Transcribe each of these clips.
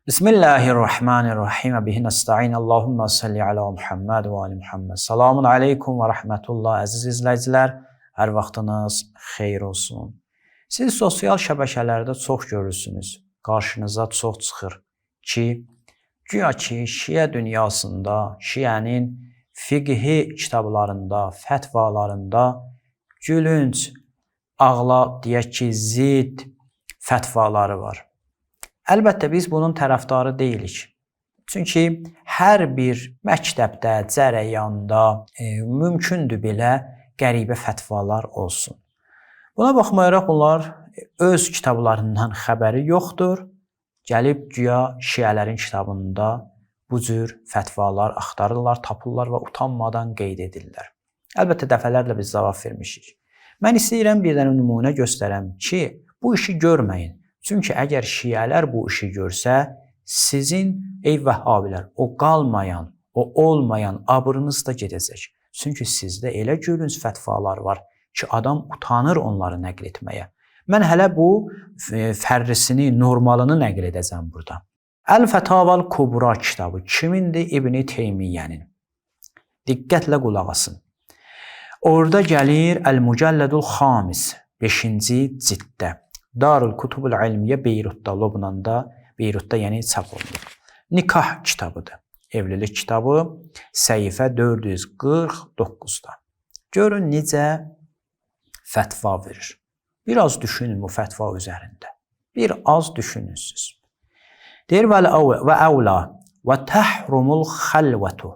Bismillahirrahmanirrahim. Bihi nesta'in. Allahumma salli ala Muhammed və ali Muhammed. Selamun aleykum və rahmetullah. Əziz izləyicilər, hər vaxtınız xeyir olsun. Siz sosial şəbəkələrdə çox görürsünüz. Qarşınıza çox çıxır ki, güya ki, Şiə dünyasında, Şiənin fiqhi kitablarında, fətvalarında gülünc, ağla deyək ki, zidd fətvaları var. Əlbəttə, biz bunun tərəfdarı deyilik. Çünki hər bir məktəbdə, cərəyanda mümkündür belə qəribə fətvalar olsun. Buna baxmayaraq bunlar öz kitablarından xəbəri yoxdur. Gəlib güya Şiələrin kitabında bu cür fətvalar axtarırlar, tapırlar və utanmadan qeyd edirlər. Əlbəttə, dəfələrlə biz cavab vermişik. Mən istəyirəm bir dənə nümunə göstərəm ki, bu işi görməyin. Çünki əgər Şiələr bu işi görsə, sizin ey vəhhabilər, o qalmayan, o olmayan abrınız da gedəcək. Çünki sizdə elə gülünc fətvalar var ki, adam utanır onları nəql etməyə. Mən hələ bu fərrisini, normalını nəql edəcəm burada. Əl-Fətaval Kubra kitabı kimindir? İbn Teymiyyənin. Diqqətlə qulaq asın. Orada gəlir Əl-Mücəlledul Xamis 5-ci cilddə. Darul Kutubul İlmiyyə Beyrutda, Lubnanda, Beyrutda yəni çap olunur. Nikah kitabıdır. Evlilik kitabı səhifə 449-da. Görün necə fətva verir. Biraz düşünün bu fətva üzərində. Bir az düşünün siz. Deyir və əvla və təhrumul xəlvətu.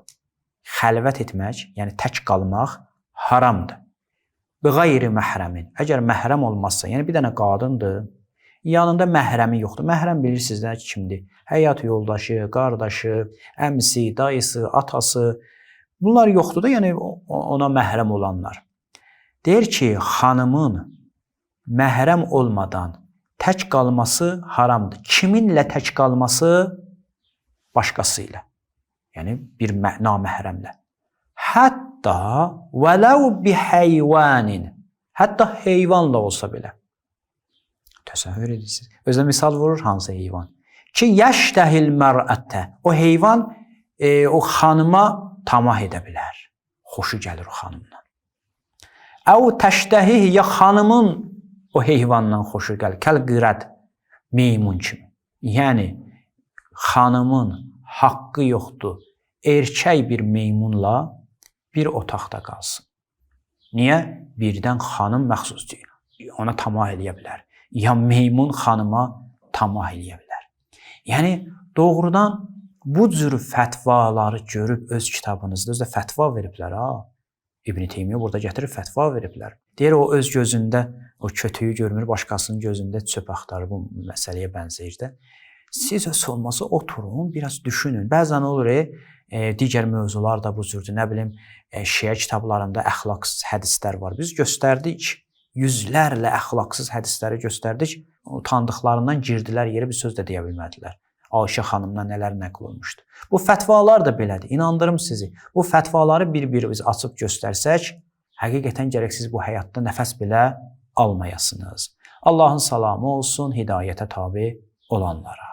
Xəlvət etmək, yəni tək qalmaq haramdır. Biğayri məhrəmin. Əgər məhrəm olmazsa, yəni bir dənə qadındır, yanında məhrəmi yoxdur. Məhrəm bilirsiniz də kimdir? Həyat yoldaşı, qardaşı, əmisi, dayısı, atası. Bunlar yoxdur da, yəni ona məhrəm olanlar. Deyir ki, xanımın məhrəm olmadan tək qalması haramdır. Kiminlə tək qalması? Başqası ilə. Yəni bir naməhrəmlə. Hətta vələv biheyvanin. Hətta heyvanla olsa belə. Təsəvvür edirsiniz. Özə misal vurur hansı heyvan? Ki yəştəhil mər'ətə. O heyvan o xanıma tamah edə bilər. Xoşu gəlir o xanımdan. Əv təştəhih ya xanımın o heyvandan xoşu gəlir. Kəl qirəd meymun kimi. Yəni xanımın haqqı yoxdur. Erkək bir meymunla bir otaqda qalsın. Niyə? Birdən xanım məxsus ona tamah eləyə bilər. Ya meymun xanıma tamah eləyə bilər. Yəni, doğrudan bu cür fətvaları görüb öz kitabınızda özdə fətva veriblər. İbn Teymiyyə burada gətirib fətva veriblər. Deyir, o öz gözündə o kötüyü görmür, başqasının gözündə çöp axtarır. Bu məsələyə bənzəyir də. Siz öz olmasa oturun, biraz düşünün. Bəzən olur, digər mövzular da bu cürdür. Nə bilim, Şiə kitablarında əxlaqsız hədislər var. Biz göstərdik, yüzlərlə əxlaqsız hədisləri göstərdik. Utandıqlarından girdilər, yeri bir söz də deyə bilmədilər. Ayşə xanımdan nələr nəql olmuşdu. Bu fətvalar da belədir. İnandırım sizi. Bu fətvaları bir-bir biz açıb göstərsək, həqiqətən gərək siz bu həyatda nəfəs belə almayasınız. Allahın salamı olsun hidayətə tabi olanlara.